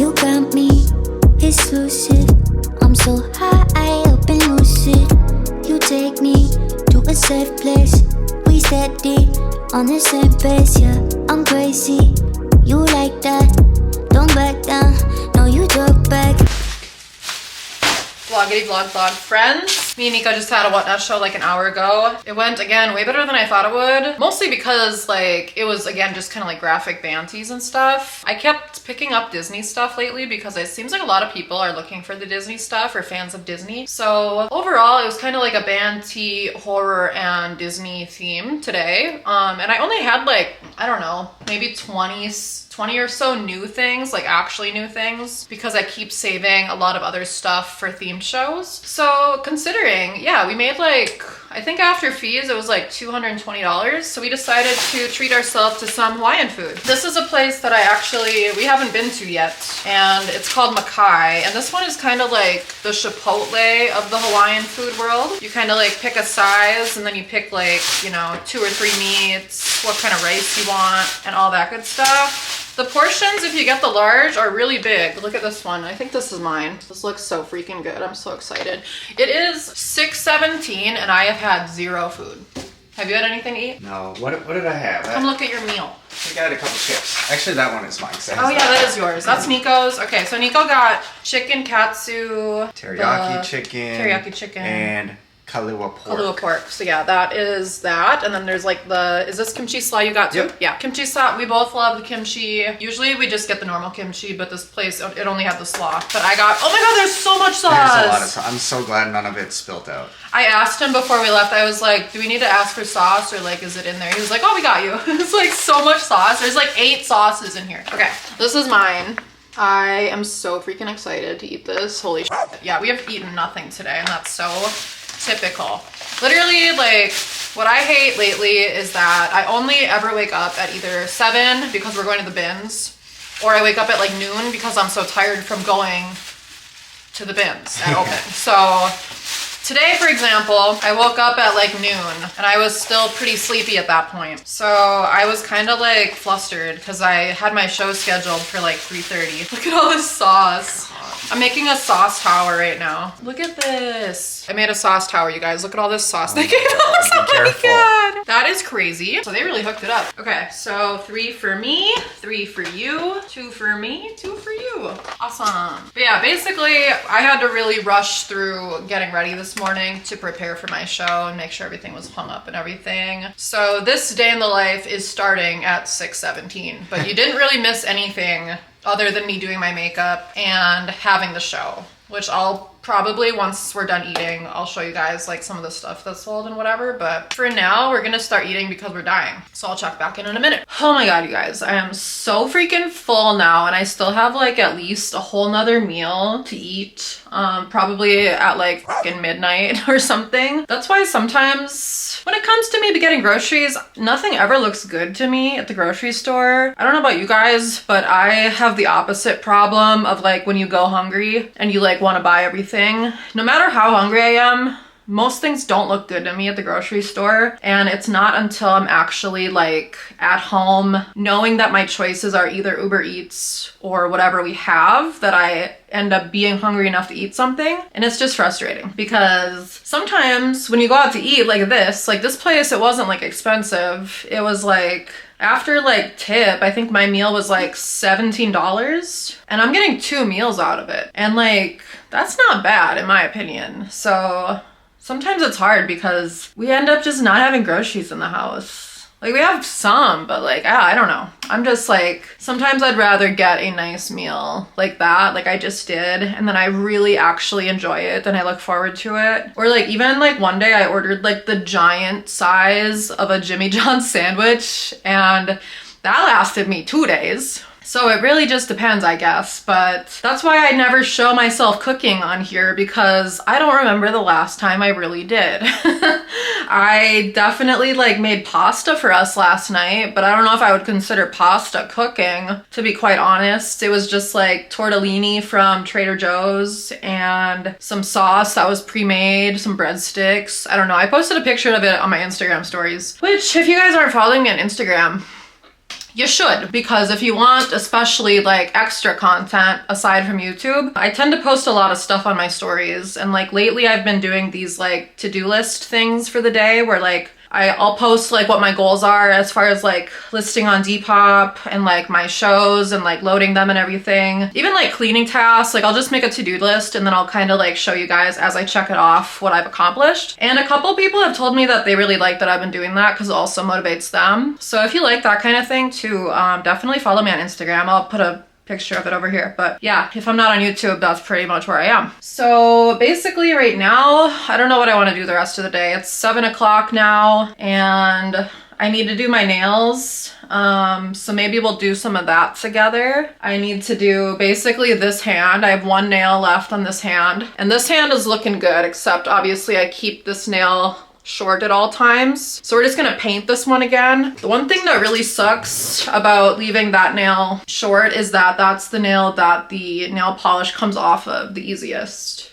You got me exclusive. I'm so high up and lucid. You take me to a safe place. We steady on the same pace, yeah. I'm crazy. You like that? Don't back down. No, you talk back. Vloggity vlog friends. Me and Niko just had a What Not show like an hour ago. It went, again, way better than I thought it would. Mostly because like, it was again, just kind of like graphic banties and stuff. I kept picking up Disney stuff lately because it seems like a lot of people are looking for the Disney stuff or fans of Disney. So overall, it was kind of like a banty, horror, and Disney theme today. And I only had like, I don't know, maybe 20 or so new things, like actually new things, because I keep saving a lot of other stuff for themed shows. So considering, yeah, we made like, I think after fees, it was like $220. So we decided to treat ourselves to some Hawaiian food. This is a place that we haven't been to yet, and it's called Makai. And this one is kind of like the Chipotle of the Hawaiian food world. You kind of like pick a size, and then you pick like, you know, 2 or 3 meats, what kind of rice you want, and all that good stuff. The portions, if you get the large, are really big. Look at this one. I think this is mine. This looks so freaking good. I'm so excited. It is $6.17 and I have had 0 food. Have you had anything to eat? No. What did I have? Come look at your meal. I got a couple chips. Actually, that one is mine. Oh yeah, that is yours. That's Niko's. Okay, so Niko got chicken katsu. Teriyaki chicken. And Kahlua pork. Kahlua pork. So yeah, that is that. And then there's like is this kimchi slaw you got too? Yep. Yeah, kimchi slaw. We both love the kimchi. Usually we just get the normal kimchi, but this place, it only had the slaw. But I got, oh my God, there's so much sauce. There's a lot of sauce. I'm so glad none of it spilt out. I asked him before we left, I was like, do we need to ask for sauce or like, is it in there? He was like, oh, we got you. It's like so much sauce. There's like 8 sauces in here. Okay, this is mine. I am so freaking excited to eat this. Holy shit. Yeah, we have eaten nothing today and that's so typical. Literally, like, what I hate lately is that I only ever wake up at either 7 because we're going to the bins, or I wake up at like noon because I'm so tired from going to the bins at open. So today, for example, I woke up at like noon and I was still pretty sleepy at that point. So I was kind of like flustered because I had my show scheduled for like 3:30. Look at all this sauce. I'm making a sauce tower right now. Look at this. I made a sauce tower, you guys. Look at all this sauce that came out. Oh my God. That is crazy. So they really hooked it up. Okay, so 3 for me, 3 for you, 2 for me, 2 for you. Awesome. But yeah, basically I had to really rush through getting ready this morning to prepare for my show and make sure everything was hung up and everything. So this day in the life is starting at 6:17, but you didn't really miss anything other than me doing my makeup and having the show, which I'll probably, once we're done eating, I'll show you guys like some of the stuff that's sold and whatever. But for now, we're gonna start eating because we're dying. So I'll check back in a minute. Oh my God, you guys, I am so freaking full now and I still have like at least a whole nother meal to eat. Probably at like fucking midnight or something. That's why sometimes when it comes to maybe getting groceries, nothing ever looks good to me at the grocery store. I don't know about you guys, but I have the opposite problem of like when you go hungry and you like want to buy everything. No matter how hungry I am, most things don't look good to me at the grocery store. And it's not until I'm actually like at home knowing that my choices are either Uber Eats or whatever we have that I end up being hungry enough to eat something. And it's just frustrating because sometimes when you go out to eat like this place, it wasn't like expensive. It was like, after like tip, I think my meal was like $17 and I'm getting 2 meals out of it. And like, that's not bad in my opinion. So sometimes it's hard because we end up just not having groceries in the house. Like we have some, but like, I don't know. I'm just like, sometimes I'd rather get a nice meal like that, like I just did, and then I really actually enjoy it and I look forward to it. Or like even like one day I ordered like the giant size of a Jimmy John's sandwich and that lasted me 2 days. So it really just depends, I guess, but that's why I never show myself cooking on here because I don't remember the last time I really did. I definitely like made pasta for us last night, but I don't know if I would consider pasta cooking, to be quite honest. It was just like tortellini from Trader Joe's and some sauce that was pre-made, some breadsticks. I don't know. I posted a picture of it on my Instagram stories, which if you guys aren't following me on Instagram, You should, because if you want especially like extra content aside from YouTube, I tend to post a lot of stuff on my stories, and like lately I've been doing these like to-do list things for the day where like I'll post like what my goals are as far as like listing on Depop and like my shows and like loading them and everything. Even like cleaning tasks, like I'll just make a to-do list and then I'll kind of like show you guys as I check it off what I've accomplished. And a couple people have told me that they really like that I've been doing that because it also motivates them. So if you like that kind of thing too, definitely follow me on Instagram. I'll put a picture of it over here. But yeah, if I'm not on YouTube, that's pretty much where I am. So basically right now, I don't know what I want to do the rest of the day. It's 7 o'clock now and I need to do my nails. So maybe we'll do some of that together. I need to do basically this hand. I have one nail left on this hand, and this hand is looking good, except obviously I keep this nail short at all times. So we're just gonna paint this one again. The one thing that really sucks about leaving that nail short is that that's the nail that the nail polish comes off of the easiest.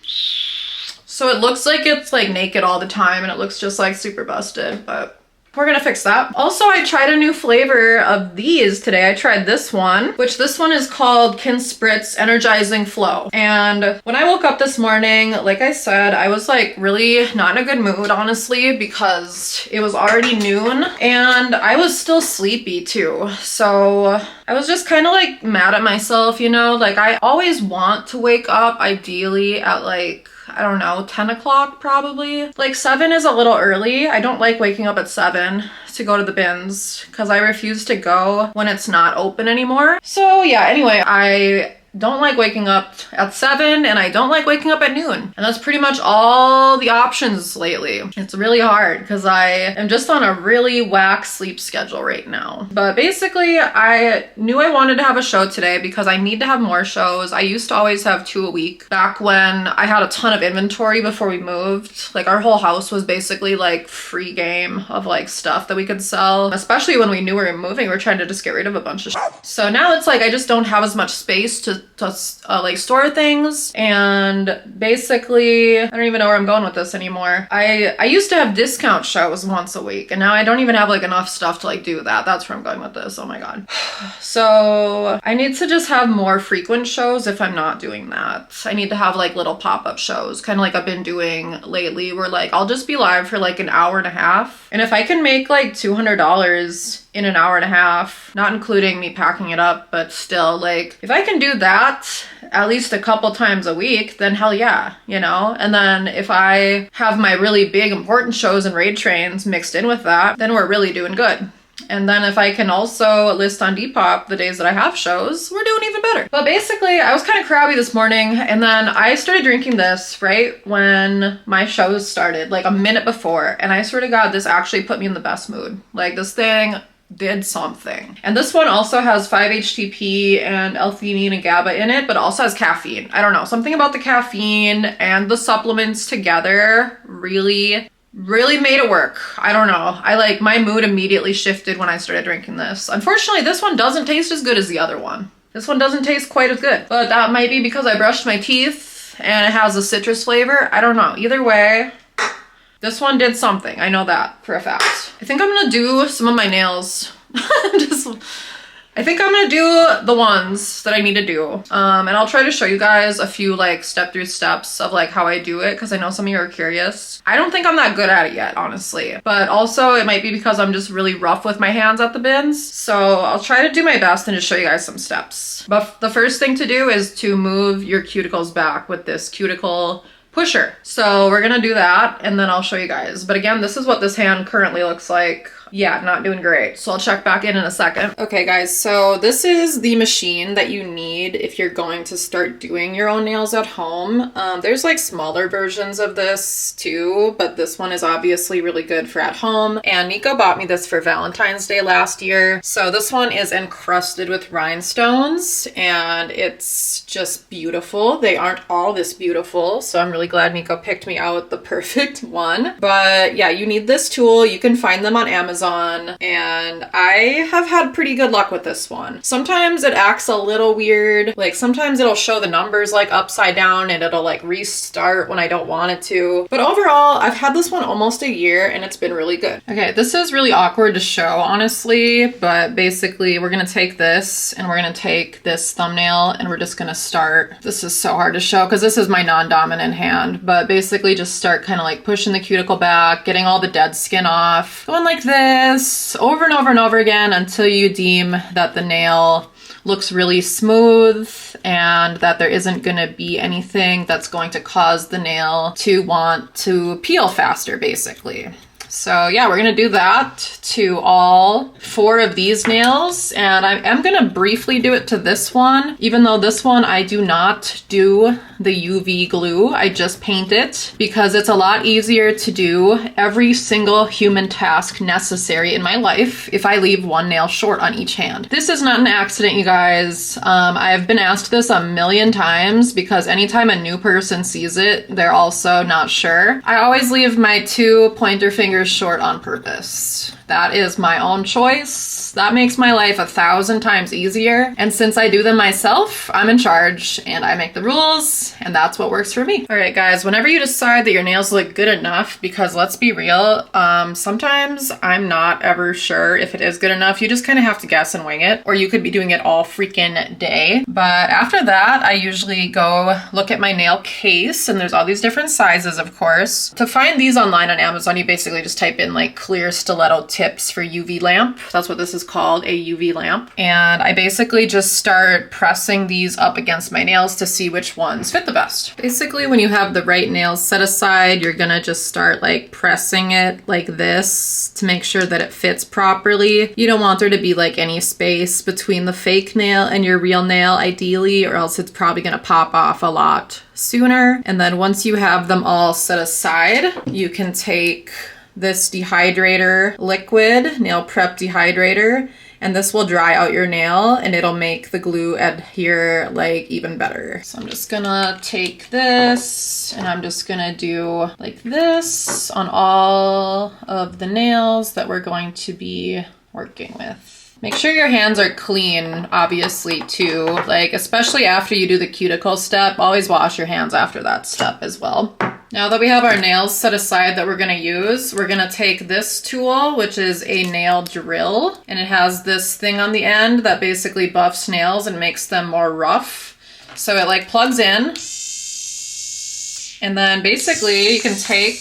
So it looks like it's like naked all the time and it looks just like super busted, but we're gonna fix that. Also, I tried a new flavor of these today. I tried this one, which this one is called Kin Spritz Energizing Flow. And when I woke up this morning, like I said, I was like really not in a good mood, honestly, because it was already noon and I was still sleepy too. So I was just kind of like mad at myself, you know, like I always want to wake up ideally at like, I don't know, 10 o'clock probably. Like 7 is a little early. I don't like waking up at 7 to go to the bins because I refuse to go when it's not open anymore. So yeah, anyway, I don't like waking up at 7 and I don't like waking up at noon. And that's pretty much all the options lately. It's really hard because I am just on a really whack sleep schedule right now. But basically I knew I wanted to have a show today because I need to have more shows. I used to always have 2 a week back when I had a ton of inventory before we moved. Like our whole house was basically like free game of like stuff that we could sell. Especially when we knew we were moving, we were trying to just get rid of a bunch of shit. So now it's like I just don't have as much space to like store things, and basically I don't even know where I'm going with this anymore. I used to have discount shows once a week and now I don't even have like enough stuff to like do that. That's where I'm going with this. Oh my god. So I need to just have more frequent shows if I'm not doing that. I need to have like little pop-up shows, kind of like I've been doing lately, where like I'll just be live for like an hour and a half, and if I can make like $200 in an hour and a half, not including me packing it up, but still, like if I can do that at least a couple times a week, then hell yeah, you know? And then if I have my really big important shows and raid trains mixed in with that, then we're really doing good. And then if I can also list on Depop the days that I have shows, we're doing even better. But basically, I was kind of crabby this morning, and then I started drinking this right when my shows started, like a minute before. And I swear to God, this actually put me in the best mood. Like this thing did something. And this one also has 5-HTP and L-theanine and GABA in it, but also has caffeine. I don't know, something about the caffeine and the supplements together really made it work. I don't know. My mood immediately shifted when I started drinking this. Unfortunately, this one doesn't taste as good as the other one. This one doesn't taste quite as good, but that might be because I brushed my teeth and it has a citrus flavor. I don't know. Either way, this one did something. I know that for a fact. I think I'm gonna do some of my nails. I think I'm gonna do the ones that I need to do. And I'll try to show you guys a few like step-through steps of like how I do it, because I know some of you are curious. I don't think I'm that good at it yet, honestly. But also it might be because I'm just really rough with my hands at the bins. So I'll try to do my best and just show you guys some steps. But the first thing to do is to move your cuticles back with this cuticle pusher. So we're gonna do that and then I'll show you guys. But again, this is what this hand currently looks like. Yeah, not doing great. So I'll check back in a second. Okay guys, so this is the machine that you need if you're going to start doing your own nails at home. There's like smaller versions of this too, but this one is obviously really good for at home. And Niko bought me this for Valentine's Day last year. So this one is encrusted with rhinestones and it's just beautiful. They aren't all this beautiful, so I'm really glad Niko picked me out the perfect one. But yeah, you need this tool. You can find them on Amazon. Amazon, and I have had pretty good luck with this one. Sometimes it acts a little weird. Like sometimes it'll show the numbers like upside down and it'll like restart when I don't want it to. But overall, I've had this one almost a year and it's been really good. Okay, this is really awkward to show, honestly, but basically we're gonna take this and we're gonna take this thumbnail and we're just gonna start. This is so hard to show because this is my non-dominant hand, but basically just start kind of like pushing the cuticle back, getting all the dead skin off, going like this over and over and over again until you deem that the nail looks really smooth and that there isn't going to be anything that's going to cause the nail to want to peel faster, basically. So yeah, we're gonna do that to all 4 of these nails, and I am gonna briefly do it to this one, even though this one I do not do the UV glue. I just paint it because it's a lot easier to do every single human task necessary in my life if I leave one nail short on each hand. This is not an accident, you guys. I have been asked this a million times because anytime a new person sees it, they're also not sure. I always leave my 2 pointer fingers short on purpose. That is my own choice. That makes my life 1,000 times easier. And since I do them myself, I'm in charge and I make the rules, and that's what works for me. All right, guys, whenever you decide that your nails look good enough, because let's be real, sometimes I'm not ever sure if it is good enough. You just kind of have to guess and wing it, or you could be doing it all freaking day. But after that, I usually go look at my nail case, and there's all these different sizes, of course. To find these online on Amazon, you basically just type in like clear stiletto tips for UV lamp. That's what this is called, a UV lamp. And I basically just start pressing these up against my nails to see which ones fit the best. Basically, when you have the right nails set aside, you're gonna just start like pressing it like this to make sure that it fits properly. You don't want there to be like any space between the fake nail and your real nail, ideally, or else it's probably gonna pop off a lot sooner. And then once you have them all set aside, you can take this dehydrator liquid, nail prep dehydrator, and this will dry out your nail and it'll make the glue adhere like even better. So I'm just gonna take this and I'm just gonna do like this on all of the nails that we're going to be working with. Make sure your hands are clean, obviously, too. Like, especially after you do the cuticle step, always wash your hands after that step as well. Now that we have our nails set aside that we're gonna use, we're gonna take this tool, which is a nail drill, and it has this thing on the end that basically buffs nails and makes them more rough. So it like plugs in, and then basically you can take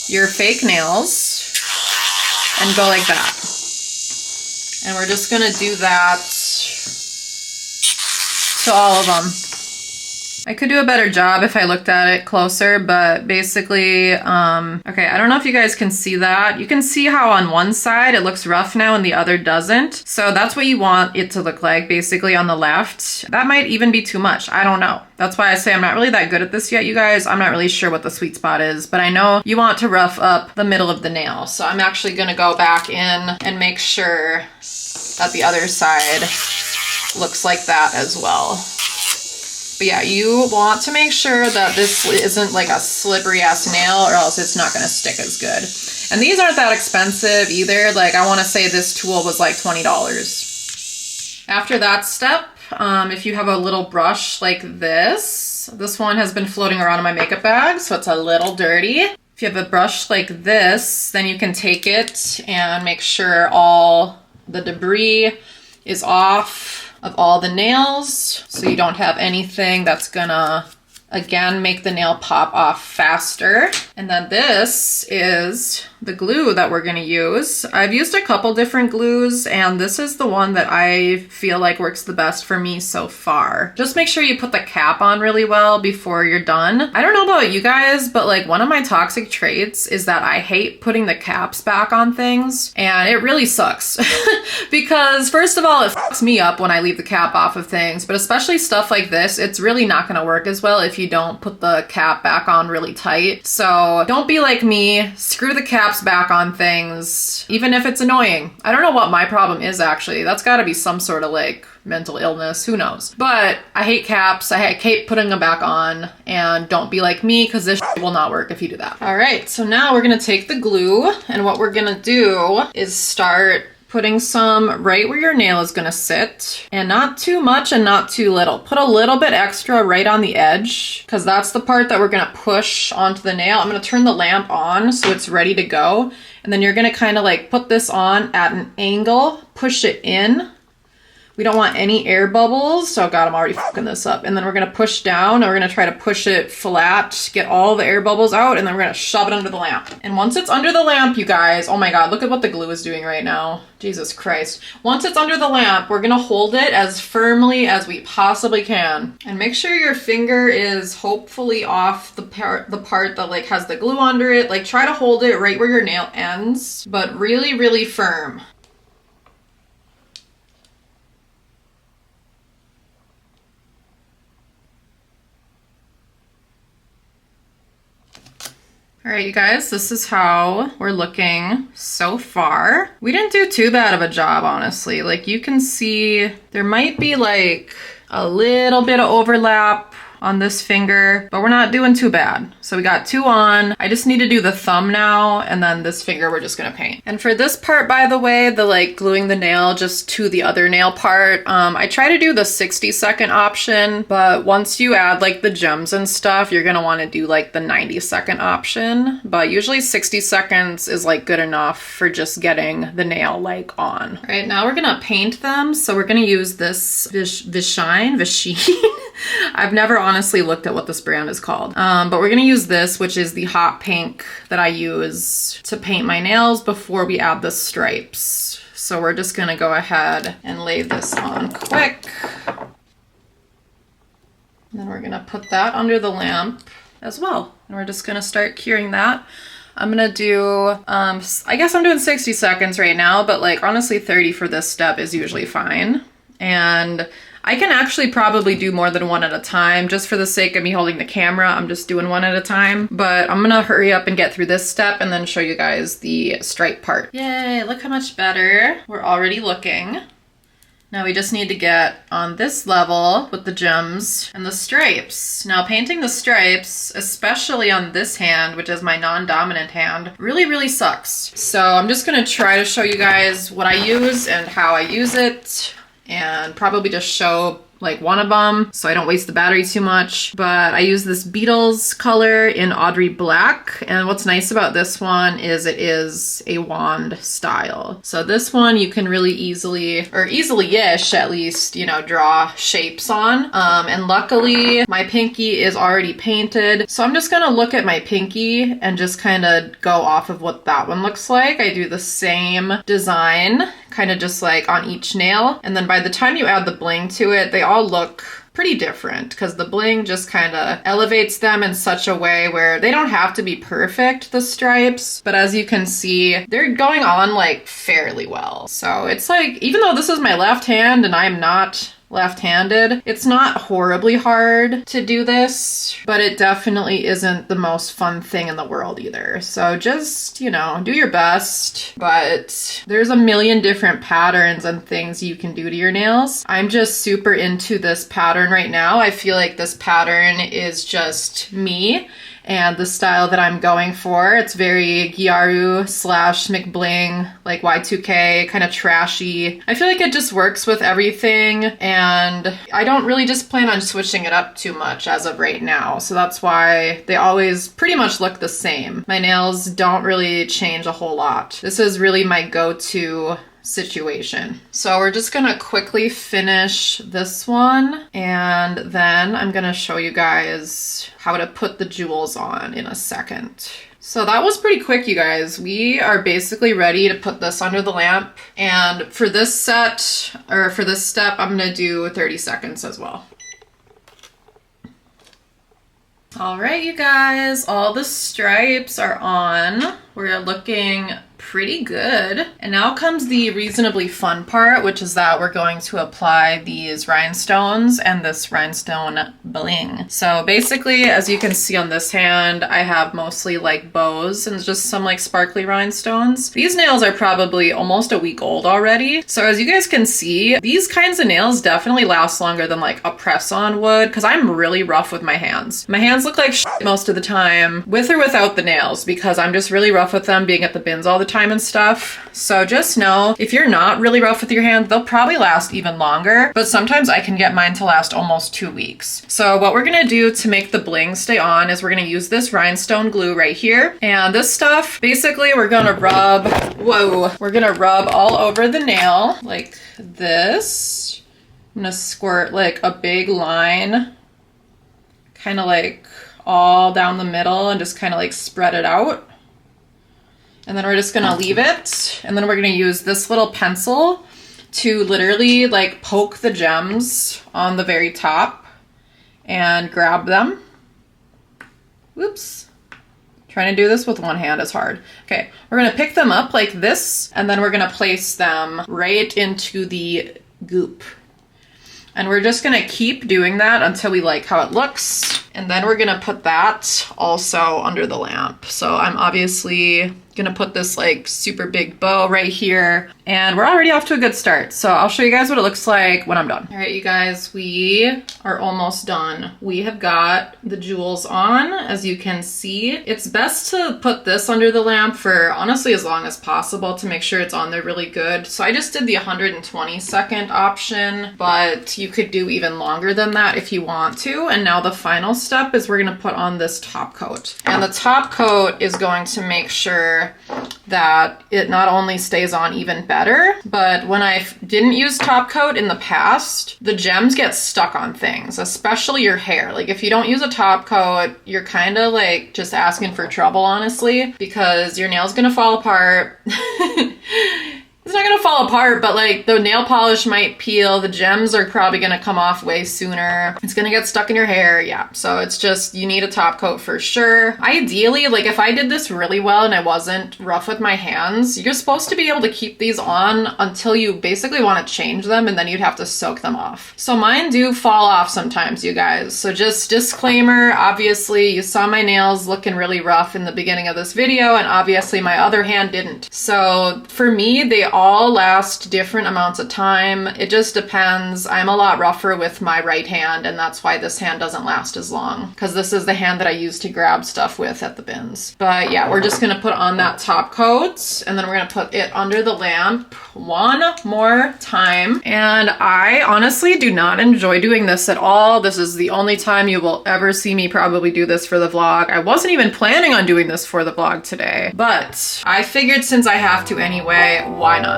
your fake nails and go like that. And we're just gonna do that to all of them. I could do a better job if I looked at it closer, but basically, okay, I don't know if you guys can see that. You can see how on one side it looks rough now and the other doesn't. So that's what you want it to look like, basically on the left. That might even be too much, I don't know. That's why I say I'm not really that good at this yet, you guys. I'm not really sure what the sweet spot is, but I know you want to rough up the middle of the nail. So I'm actually gonna go back in and make sure that the other side looks like that as well. But yeah, you want to make sure that this isn't like a slippery ass nail or else it's not gonna stick as good. And these aren't that expensive either. Like I wanna say this tool was like $20. After that step, if you have a little brush like this one has been floating around in my makeup bag, so it's a little dirty. If you have a brush like this, then you can take it and make sure all the debris is off of all the nails, so you don't have anything that's gonna, again, make the nail pop off faster. And then this is the glue that we're gonna use. I've used a couple different glues, and this is the one that I feel like works the best for me so far. Just make sure you put the cap on really well before you're done. I don't know about you guys, but like one of my toxic traits is that I hate putting the caps back on things, and it really sucks. Because first of all, it fucks me up when I leave the cap off of things, but especially stuff like this, it's really not gonna work as well if you don't put the cap back on really tight. So don't be like me, screw the cap caps back on things, even if it's annoying. I don't know what my problem is actually. That's gotta be some sort of like mental illness, who knows? But I hate caps, I hate putting them back on, and don't be like me because this will not work if you do that. All right, so now we're gonna take the glue, and what we're gonna do is start putting some right where your nail is gonna sit, and not too much and not too little. Put a little bit extra right on the edge, because that's the part that we're gonna push onto the nail. I'm gonna turn the lamp on so it's ready to go, and then you're gonna kind of like put this on at an angle, push it in. We don't want any air bubbles. Oh God, I'm already fucking this up. And then we're gonna push down, and we're gonna try to push it flat, get all the air bubbles out, and then we're gonna shove it under the lamp. And once it's under the lamp, you guys, oh my God, look at what the glue is doing right now. Jesus Christ. Once it's under the lamp, we're gonna hold it as firmly as we possibly can. And make sure your finger is hopefully off the part that like has the glue under it. Like try to hold it right where your nail ends, but really, really firm. All right, you guys, this is how we're looking so far. We didn't do too bad of a job, honestly. Like you can see there might be like a little bit of overlap on this finger, but we're not doing too bad. So we got 2 on. I just need to do the thumb now, and then this finger we're just gonna paint. And for this part, by the way, the like gluing the nail just to the other nail part, I try to do the 60-second option, but once you add like the gems and stuff, you're gonna wanna do like the 90-second option. But usually 60 seconds is like good enough for just getting the nail like on. All right, now we're gonna paint them. So we're gonna use this Vichy. I've never honestly looked at what this brand is called. But we're gonna use this, which is the hot pink that I use to paint my nails before we add the stripes. So we're just gonna go ahead and lay this on quick. And then we're gonna put that under the lamp as well. And we're just gonna start curing that. I'm gonna do, I guess I'm doing 60 seconds right now, but like honestly 30 for this step is usually fine. And I can actually probably do more than one at a time. Just for the sake of me holding the camera, I'm just doing one at a time. But I'm gonna hurry up and get through this step and then show you guys the stripe part. Yay, look how much better we're already looking. Now we just need to get on this level with the gems and the stripes. Now painting the stripes, especially on this hand, which is my non-dominant hand, really, really sucks. So I'm just gonna try to show you guys what I use and how I use it, and probably just show like one of them so I don't waste the battery too much. But I use this Beatles color in Audrey Black, and what's nice about this one is it is a wand style. So this one you can really easily, or easily-ish at least, you know, draw shapes on. And luckily my pinky is already painted, so I'm just gonna look at my pinky and just kind of go off of what that one looks like. I do the same design, kind of just like on each nail, and then by the time you add the bling to it, they all look pretty different because the bling just kind of elevates them in such a way where they don't have to be perfect, the stripes, but as you can see, they're going on like fairly well. So it's like, even though this is my left hand and I'm not left-handed, it's not horribly hard to do this, but it definitely isn't the most fun thing in the world either. So just, you know, do your best, but there's a million different patterns and things you can do to your nails. I'm just super into this pattern right now. I feel like this pattern is just me and the style that I'm going for. It's very Gyaru / McBling, like Y2K, kind of trashy. I feel like it just works with everything, and I don't really just plan on switching it up too much as of right now. So that's why they always pretty much look the same. My nails don't really change a whole lot. This is really my go-to situation. So we're just gonna quickly finish this one, and then I'm gonna show you guys how to put the jewels on in a second. So that was pretty quick, you guys. We are basically ready to put this under the lamp, and for this set, or for this step, I'm gonna do 30 seconds as well. All right, you guys, all the stripes are on. We're looking pretty good. And now comes the reasonably fun part, which is that we're going to apply these rhinestones and this rhinestone bling. So basically, as you can see on this hand, I have mostly like bows and just some like sparkly rhinestones. These nails are probably almost a week old already. So as you guys can see, these kinds of nails definitely last longer than like a press-on would, because I'm really rough with my hands. My hands look like shit most of the time, with or without the nails, because I'm just really rough with them being at the bins all the time and stuff. So just know, if you're not really rough with your hands, they'll probably last even longer, but sometimes I can get mine to last almost 2 weeks. So what we're gonna do to make the bling stay on is we're gonna use this rhinestone glue right here. And this stuff, basically we're gonna rub, we're gonna rub all over the nail like this. I'm gonna squirt like a big line, kind of like all down the middle, and just kind of like spread it out. And then we're just gonna leave it. And then we're gonna use this little pencil to literally like poke the gems on the very top and grab them. Whoops. Trying to do this with one hand is hard. Okay, we're gonna pick them up like this, and then we're gonna place them right into the goop. And we're just gonna keep doing that until we like how it looks. And then we're gonna put that also under the lamp. So I'm obviously gonna put this like super big bow right here, and we're already off to a good start. So I'll show you guys what it looks like when I'm done. All right, you guys, we are almost done. We have got the jewels on, as you can see. It's best to put this under the lamp for honestly as long as possible to make sure it's on there really good. So I just did the 120-second option, but you could do even longer than that if you want to. And now the final step is we're gonna put on this top coat. And the top coat is going to make sure that it not only stays on even better, but when I didn't use top coat in the past, the gems get stuck on things, especially your hair. Like if you don't use a top coat, you're kind of like just asking for trouble, honestly, because your nail's gonna fall apart. It's not gonna fall apart, but like the nail polish might peel. The gems are probably gonna come off way sooner. It's gonna get stuck in your hair. Yeah, so it's just, you need a top coat for sure. Ideally, like if I did this really well and I wasn't rough with my hands, you're supposed to be able to keep these on until you basically want to change them, and then you'd have to soak them off. So mine do fall off sometimes, you guys. So just disclaimer, obviously you saw my nails looking really rough in the beginning of this video, and obviously my other hand didn't. So for me, they all last different amounts of time. It just depends. I'm a lot rougher with my right hand, and that's why this hand doesn't last as long, because this is the hand that I use to grab stuff with at the bins. But yeah, we're just gonna put on that top coat, and then we're gonna put it under the lamp one more time. And I honestly do not enjoy doing this at all. This is the only time you will ever see me probably do this for the vlog. I wasn't even planning on doing this for the vlog today, but I figured since I have to anyway, why not?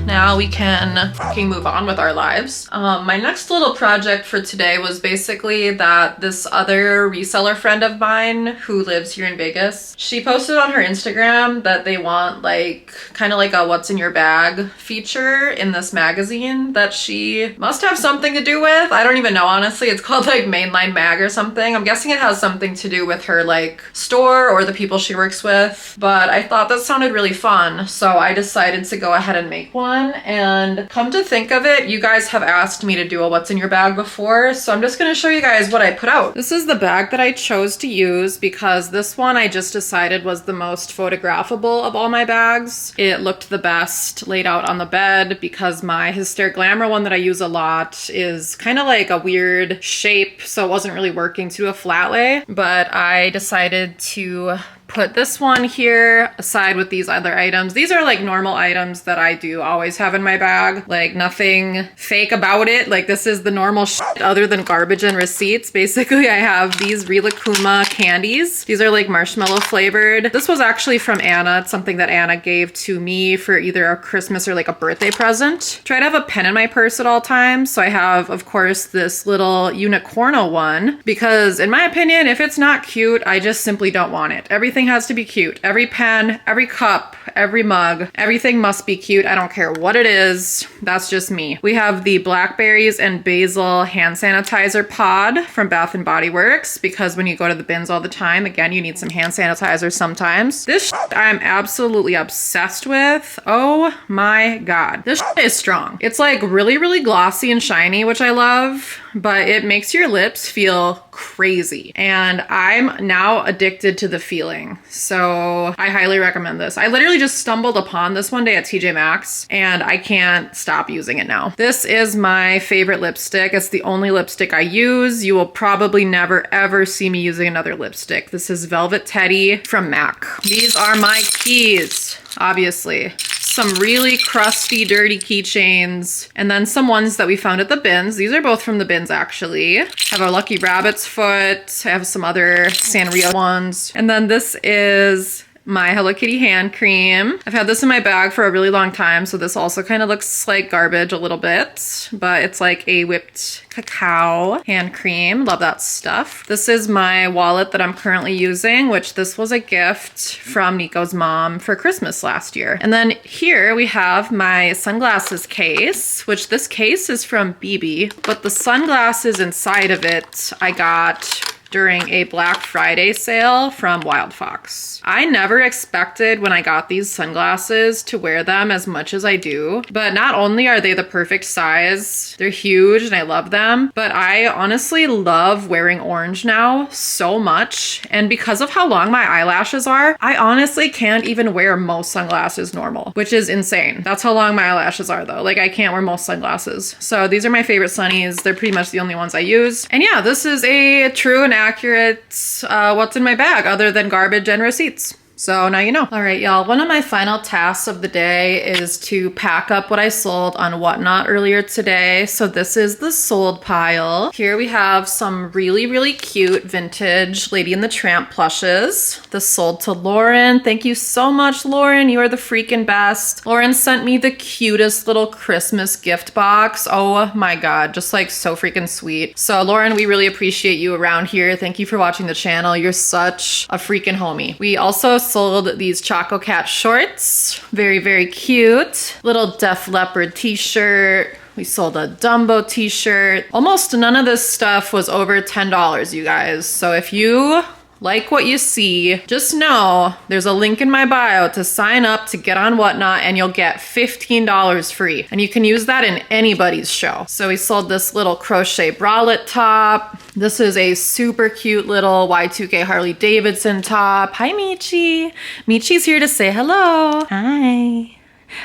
Now we can fucking move on with our lives. My next little project for today was basically that this other reseller friend of mine who lives here in Vegas, she posted on her Instagram that they want like kind of like a what's in your bag feature in this magazine that she must have something to do with. I don't even know, honestly. It's called like Mainline Mag or something. I'm guessing it has something to do with her like store or the people she works with, but I thought that sounded really fun, so I decided to go ahead and make one. And come to think of it, you guys have asked me to do a what's in your bag before, so I'm just gonna show you guys what I put out. This is the bag that I chose to use because this one I just decided was the most photographable of all my bags. It looked the best laid out on the bed because my Hyster Glamour one that I use a lot is kind of like a weird shape, so it wasn't really working to do a flat lay, but I decided to put this one here aside with these other items. These are like normal items that I do always have in my bag. Like nothing fake about it. Like this is the normal shit other than garbage and receipts. Basically, I have these Rilakuma candies. These are like marshmallow flavored. This was actually from Anna. It's something that Anna gave to me for either a Christmas or like a birthday present. Try to have a pen in my purse at all times. So I have, of course, this little unicorno one because in my opinion, if it's not cute, I just simply don't want it. Everything has to be cute. Every pen, every cup, every mug, everything must be cute. I don't care what it is. That's just me. We have the blackberries and basil hand sanitizer pod from Bath & Body Works because when you go to the bins all the time, again, you need some hand sanitizer sometimes. This I'm absolutely obsessed with. Oh my God. This is strong. It's like really, really glossy and shiny, which I love, but it makes your lips feel crazy. And I'm now addicted to the feeling. So I highly recommend this. I literally just stumbled upon this one day at TJ Maxx and I can't stop using it now. This is my favorite lipstick. It's the only lipstick I use. You will probably never ever see me using another lipstick. This is Velvet Teddy from MAC. These are my keys, obviously. Some really crusty, dirty keychains, and then some ones that we found at the bins. These are both from the bins, actually. I have a Lucky Rabbit's foot. I have some other Sanrio ones. And then this is my Hello Kitty hand cream. I've had this in my bag for a really long time, so this also kind of looks like garbage a little bit, but it's like a whipped cacao hand cream. Love that stuff. This is my wallet that I'm currently using, which this was a gift from Niko's mom for Christmas last year. And then here we have my sunglasses case, which this case is from BB, but the sunglasses inside of it I got during a Black Friday sale from Wild Fox. I never expected when I got these sunglasses to wear them as much as I do, but not only are they the perfect size, they're huge and I love them, but I honestly love wearing orange now so much. And because of how long my eyelashes are, I honestly can't even wear most sunglasses normal, which is insane. That's how long my eyelashes are though. Like I can't wear most sunglasses. So these are my favorite sunnies. They're pretty much the only ones I use. And yeah, this is a true and accurate what's in my bag other than garbage and receipts. So now you know. All right, y'all. One of my final tasks of the day is to pack up what I sold on Whatnot earlier today. So this is the sold pile. Here we have some really, really cute vintage Lady and the Tramp plushes. This sold to Lauren. Thank you so much, Lauren. You are the freaking best. Lauren sent me the cutest little Christmas gift box. Oh my God, just like so freaking sweet. So Lauren, we really appreciate you around here. Thank you for watching the channel. You're such a freaking homie. We also sold these Choco Cat shorts. Very, very cute. Little Def Leppard t-shirt. We sold a Dumbo t-shirt. Almost none of this stuff was over $10, you guys. So if you like what you see, just know there's a link in my bio to sign up to get on Whatnot and you'll get $15 free. And you can use that in anybody's show. So we sold this little crochet bralette top. This is a super cute little Y2K Harley Davidson top. Hi, Michi. Michi's here to say hello. Hi.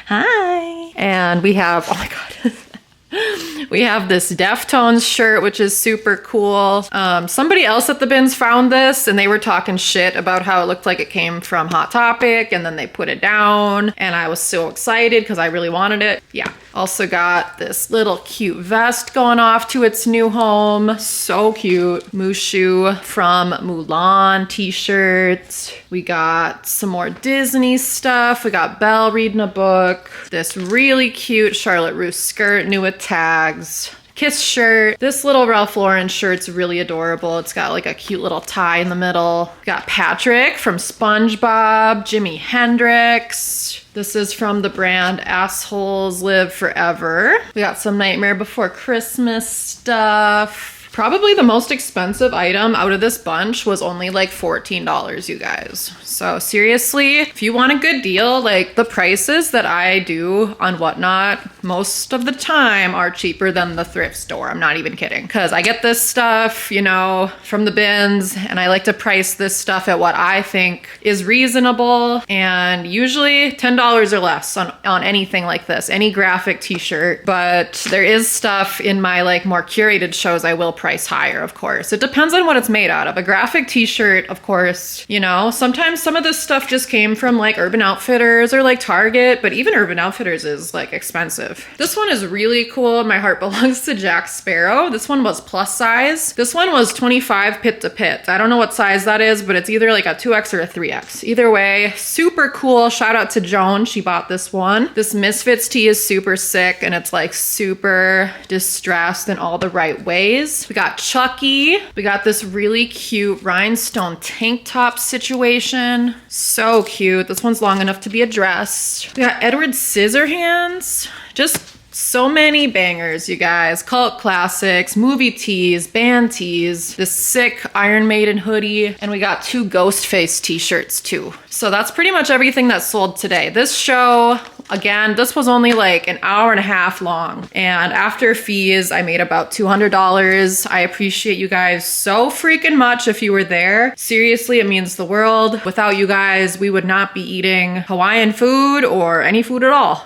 Hi. And we have, oh my God. We have this Deftones shirt, which is super cool. Somebody else at the bins found this and they were talking shit about how it looked like it came from Hot Topic and then they put it down and I was so excited because I really wanted it. Yeah. Also got this little cute vest going off to its new home. So cute. Mushu from Mulan t-shirts. We got some more Disney stuff. We got Belle reading a book. This really cute Charlotte Russe skirt, new with tags. Kiss shirt. This little Ralph Lauren shirt's really adorable. It's got like a cute little tie in the middle. Got Patrick from SpongeBob, Jimi Hendrix. This is from the brand Assholes Live Forever. We got some Nightmare Before Christmas stuff. Probably the most expensive item out of this bunch was only like $14, you guys. So seriously, if you want a good deal, like the prices that I do on Whatnot most of the time are cheaper than the thrift store. I'm not even kidding. Because I get this stuff, you know, from the bins and I like to price this stuff at what I think is reasonable. And usually $10 or less on anything like this, any graphic t-shirt. But there is stuff in my like more curated shows I will price price higher, of course. It depends on what it's made out of. A graphic t-shirt, of course, you know, sometimes some of this stuff just came from like Urban Outfitters or like Target, but even Urban Outfitters is like expensive. This one is really cool. My heart belongs to Jack Sparrow. This one was plus size. This one was 25 pit to pit. I don't know what size that is, but it's either like a 2X or a 3X. Either way, super cool. Shout out to Joan. She bought this one. This Misfits tee is super sick and it's like super distressed in all the right ways. We got Chucky. We got this really cute rhinestone tank top situation. So cute. This one's long enough to be a dress. We got Edward Scissorhands. Just so many bangers, you guys. Cult classics, movie tees, band tees, this sick Iron Maiden hoodie, and we got 2 Ghostface t-shirts too. So that's pretty much everything that sold today. This show, again, this was only like an hour and a half long. And after fees, I made about $200. I appreciate you guys so freaking much if you were there. Seriously, it means the world. Without you guys, we would not be eating Hawaiian food or any food at all.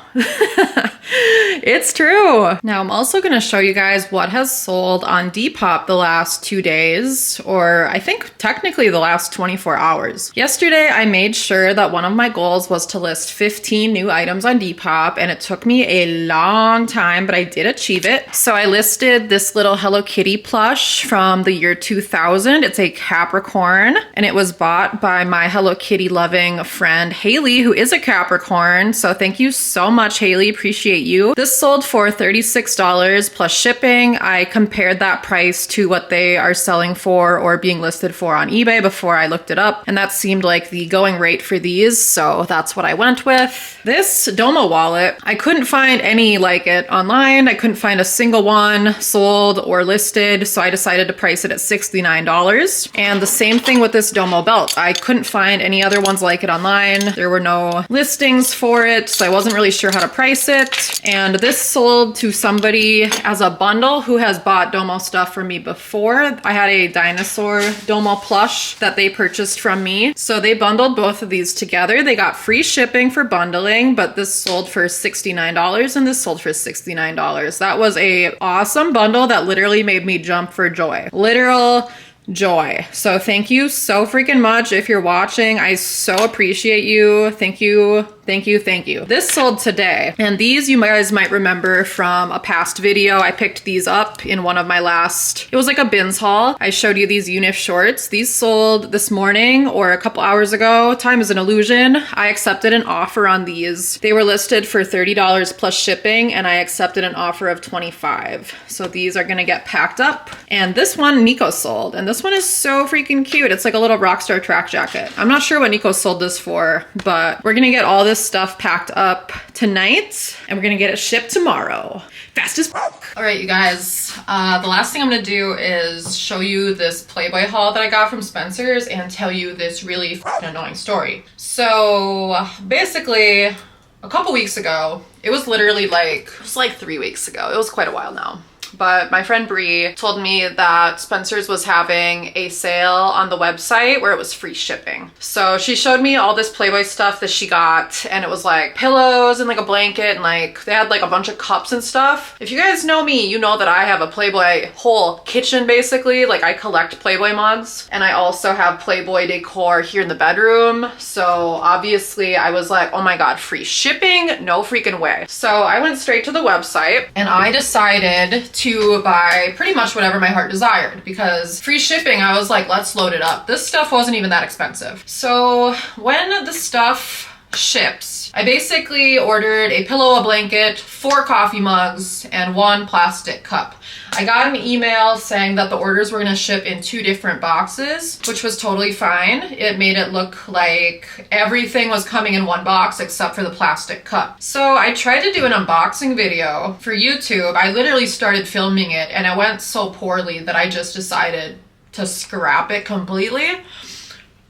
It's true. Now I'm also going to show you guys what has sold on Depop the last 2 days, or I think technically the last 24 hours. Yesterday, I made sure that one of my goals was to list 15 new items on Depop, and it took me a long time, but I did achieve it. So I listed this little Hello Kitty plush from the year 2000. It's a Capricorn, and it was bought by my Hello Kitty loving friend Haley, who is a Capricorn. So thank you so much, Haley. Appreciate you. This sold for $36 plus shipping. I compared that price to what they are selling for or being listed for on eBay before I looked it up, and that seemed like the going rate for these, so that's what I went with. This Domo wallet, I couldn't find any like it online. I couldn't find a single one sold or listed, so I decided to price it at $69. And the same thing with this Domo belt. I couldn't find any other ones like it online. There were no listings for it, so I wasn't really sure how to price it. And this sold to somebody as a bundle who has bought Domo stuff from me before. I had a dinosaur Domo plush that they purchased from me. So they bundled both of these together. They got free shipping for bundling, but this sold for $69 and this sold for $69. That was a awesome bundle that literally made me jump for joy. Literal joy. So thank you so freaking much. If you're watching, I so appreciate you. Thank you. Thank you, thank you. This sold today, and these you guys might remember from a past video. I picked these up in one of my last, it was like a bins haul. I showed you these Unif shorts. These sold this morning or a couple hours ago. Time is an illusion. I accepted an offer on these. They were listed for $30 plus shipping, and I accepted an offer of $25. So these are gonna get packed up. And this one Niko sold, and this one is so freaking cute. It's like a little Rockstar track jacket. I'm not sure what Niko sold this for, but we're gonna get all this stuff packed up tonight and we're gonna get it shipped tomorrow. Fast as fuck. All right, you guys, the last thing I'm gonna do is show you this Playboy haul that I got from Spencer's and tell you this really fucking annoying story. So basically a couple weeks ago, it was literally like, it was like 3 weeks ago. It was quite a while now. But my friend Bree told me that Spencer's was having a sale on the website where it was free shipping. So she showed me all this Playboy stuff that she got, and it was like pillows and like a blanket, and like they had like a bunch of cups and stuff. If you guys know me, you know that I have a Playboy whole kitchen basically. Like I collect Playboy mugs, and I also have Playboy decor here in the bedroom. So obviously I was like, oh my God, free shipping? No freaking way. So I went straight to the website and I decided to buy pretty much whatever my heart desired, because free shipping, I was like, let's load it up. This stuff wasn't even that expensive. So when the stuff ships, I basically ordered a pillow, a blanket, 4 coffee mugs, and 1 plastic cup. I got an email saying that the orders were gonna ship in 2 different boxes, which was totally fine. It made it look like everything was coming in 1 box except for the plastic cup. So I tried to do an unboxing video for YouTube. I literally started filming it and it went so poorly that I just decided to scrap it completely.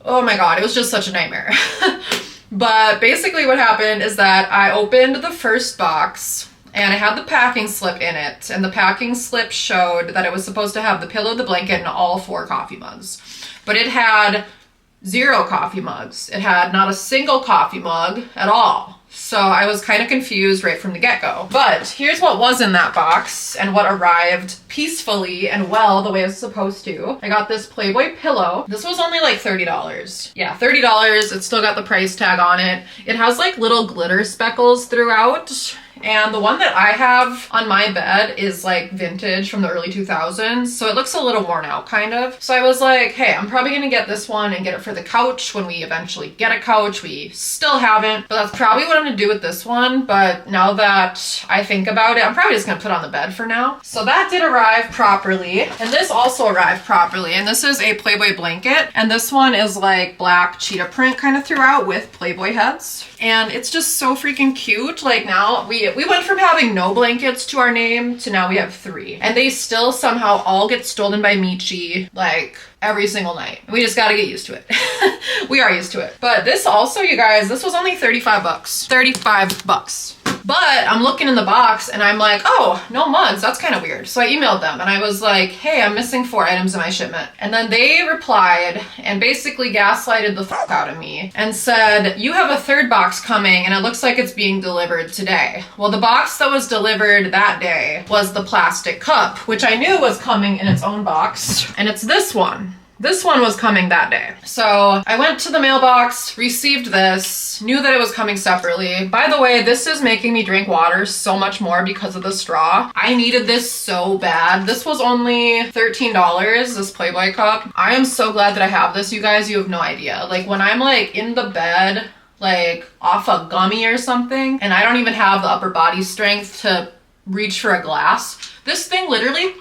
Oh my God, it was just such a nightmare. But basically what happened is that I opened the first box and it had the packing slip in it, and the packing slip showed that it was supposed to have the pillow, the blanket, and all 4 coffee mugs. But it had 0 coffee mugs. It had not a single coffee mug at all. So I was kind of confused right from the get-go. But here's what was in that box and what arrived peacefully and well the way it was supposed to. I got this Playboy pillow. This was only like $30. Yeah, $30. It's still got the price tag on it. It has like little glitter speckles throughout. And the one that I have on my bed is like vintage from the early 2000s. So it looks a little worn out kind of. So I was like, hey, I'm probably gonna get this one and get it for the couch when we eventually get a couch. We still haven't, but that's probably what I'm gonna do with this one. But now that I think about it, I'm probably just gonna put it on the bed for now. So that did arrive properly. And this also arrived properly. And this is a Playboy blanket. And this one is like black cheetah print kind of throughout with Playboy heads. And it's just so freaking cute. Like now we went from having no blankets to our name to now we have 3. And they still somehow all get stolen by Michi like every single night. We just gotta get used to it. We are used to it. But this also, you guys, this was only 35 bucks. 35 bucks. But I'm looking in the box and I'm like, oh, no mugs. That's kind of weird. So I emailed them and I was like, hey, I'm missing 4 items in my shipment. And then they replied and basically gaslighted the fuck out of me and said, you have a 3rd box coming and it looks like it's being delivered today. Well, the box that was delivered that day was the plastic cup, which I knew was coming in its own box. And it's this one. This one was coming that day. So I went to the mailbox, received this, knew that it was coming separately. By the way, this is making me drink water so much more because of the straw. I needed this so bad. This was only $13, this Playboy cup. I am so glad that I have this, you guys. You have no idea. Like when I'm like in the bed, like off a gummy or something, and I don't even have the upper body strength to reach for a glass, this thing literally,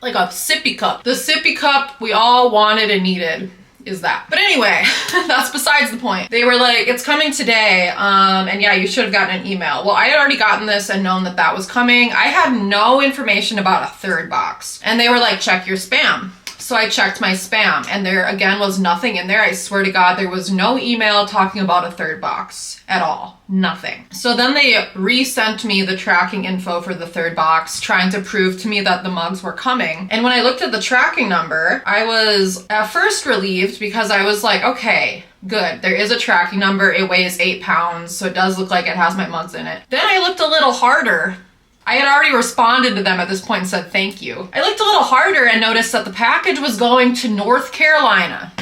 like a sippy cup. The sippy cup we all wanted and needed is that. But anyway, that's besides the point. They were like, it's coming today. And yeah, you should have gotten an email. Well, I had already gotten this and known that that was coming. I had no information about a 3rd box. And they were like, check your spam. So I checked my spam and there again was nothing in there. I swear to God, there was no email talking about a 3rd box at all. Nothing. So then they resent me the tracking info for the 3rd box, trying to prove to me that the mugs were coming. And when I looked at the tracking number, I was at first relieved because I was like, okay, good. There is a tracking number. It weighs 8 pounds. So it does look like it has my mugs in it. Then I looked a little harder. I had already responded to them at this point and said thank you. I looked a little harder and noticed that the package was going to North Carolina.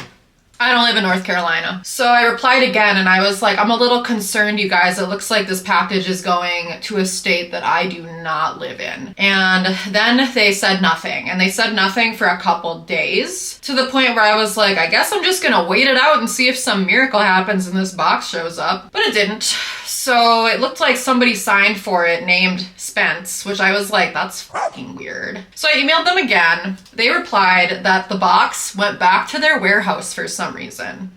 I don't live in North Carolina. So I replied again and I was like, I'm a little concerned, you guys. It looks like this package is going to a state that I do not live in. And then they said nothing. And they said nothing for a couple days to the point where I was like, I guess I'm just gonna wait it out and see if some miracle happens and this box shows up. But it didn't. So it looked like somebody signed for it named Spence, which I was like, that's fucking weird. So I emailed them again. They replied that the box went back to their warehouse for some reason.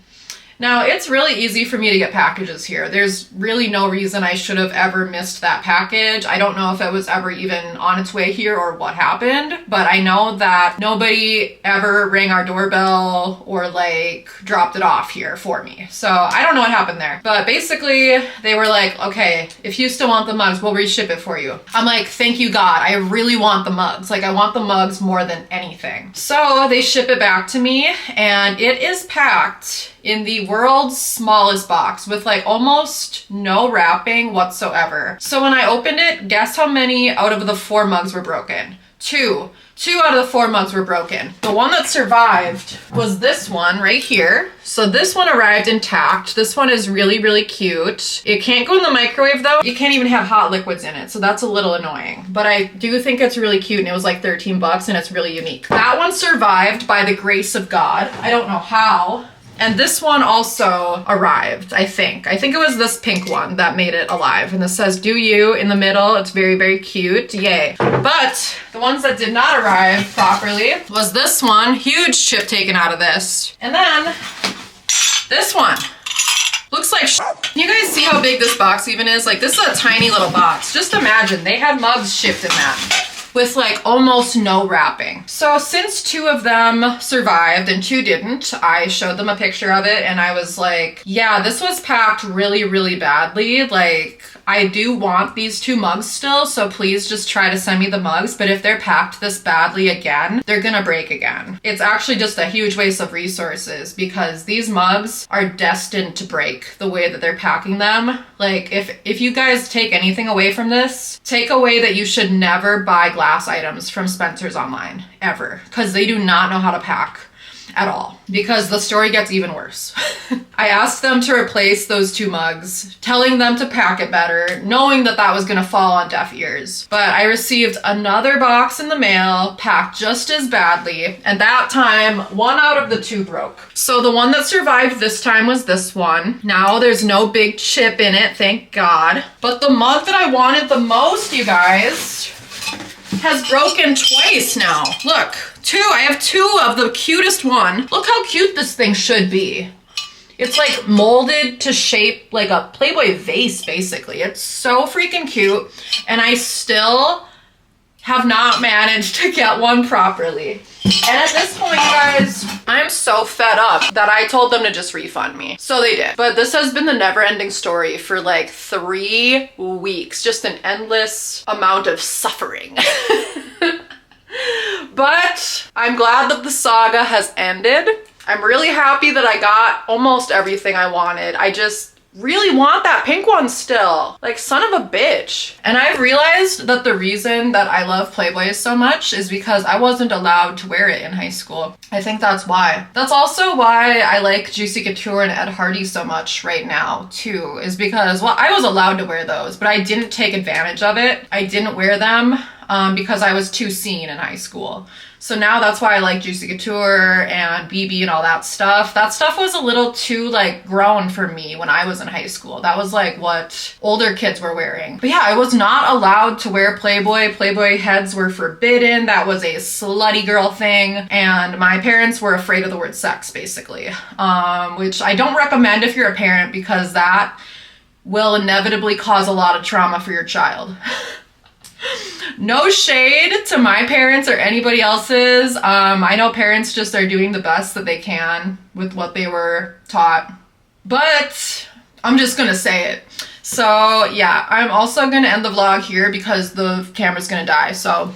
Now, it's really easy for me to get packages here. There's really no reason I should have ever missed that package. I don't know if it was ever even on its way here or what happened, but I know that nobody ever rang our doorbell or like dropped it off here for me. So I don't know what happened there. But basically, they were like, okay, if you still want the mugs, we'll reship it for you. I'm like, thank you, God. I really want the mugs. Like, I want the mugs more than anything. So they ship it back to me, and it is packed in the world's smallest box with like almost no wrapping whatsoever. So when I opened it, guess how many out of the 4 mugs were broken? 2. 2 out of the 4 mugs were broken. The one that survived was this one right here. So this one arrived intact. This one is really, really cute. It can't go in the microwave though. You can't even have hot liquids in it. So that's a little annoying, but I do think it's really cute and it was like 13 bucks and it's really unique. That one survived by the grace of God. I don't know how. And this one also arrived, I think. I think it was this pink one that made it alive. And this says, do you in the middle. It's very, very cute. Yay. But the ones that did not arrive properly was this one. Huge chip taken out of this. And then this one. Looks like you guys see how big this box even is? Like, this is a tiny little box. Just imagine they had mugs shipped in that with like almost no wrapping. So since 2 of them survived and 2 didn't, I showed them a picture of it and I was like, yeah, this was packed really, really badly. Like, I do want these 2 mugs still, so please just try to send me the mugs. But if they're packed this badly again, they're gonna break again. It's actually just a huge waste of resources because these mugs are destined to break the way that they're packing them. Like if you guys take anything away from this, take away that you should never buy glass items from Spencer's online, ever, because they do not know how to pack at all, because the story gets even worse. I asked them to replace those 2 mugs, telling them to pack it better, knowing that that was gonna fall on deaf ears. But I received another box in the mail, packed just as badly, and that time, 1 out of the 2 broke. So the one that survived this time was this one. Now there's no big chip in it, thank God. But the mug that I wanted the most, you guys, has broken twice now. Look, 2. I have 2 of the cutest one. Look how cute this thing should be. It's like molded to shape like a Playboy vase, basically. It's so freaking cute. And I still have not managed to get one properly. And at this point, you guys, I'm so fed up that I told them to just refund me. So they did. But this has been the never-ending story for like 3 weeks. Just an endless amount of suffering. But I'm glad that the saga has ended. I'm really happy that I got almost everything I wanted. I just really want that pink one still. Like, son of a bitch. And I've realized that the reason that I love Playboy so much is because I wasn't allowed to wear it in high school. I think that's why. That's also why I like Juicy Couture and Ed Hardy so much right now too, is because, well, I was allowed to wear those, but I didn't take advantage of it. I didn't wear them because I was too seen in high school. So now that's why I like Juicy Couture and BB and all that stuff. That stuff was a little too like grown for me when I was in high school. That was like what older kids were wearing. But yeah, I was not allowed to wear Playboy. Playboy heads were forbidden. That was a slutty girl thing. And my parents were afraid of the word sex, basically. Which I don't recommend if you're a parent, because that will inevitably cause a lot of trauma for your child. No shade to my parents or anybody else's. I know parents just are doing the best that they can with what they were taught. But I'm just gonna say it. So yeah, I'm also gonna end the vlog here because the camera's gonna die. So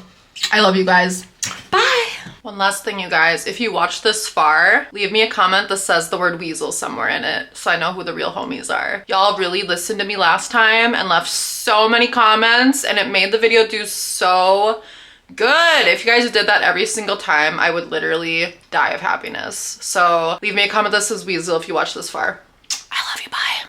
I love you guys. Bye! One last thing, you guys. If you watched this far, leave me a comment that says the word weasel somewhere in it so I know who the real homies are. Y'all really listened to me last time and left so many comments, and it made the video do so good. If you guys did that every single time, I would literally die of happiness. So leave me a comment that says weasel if you watched this far.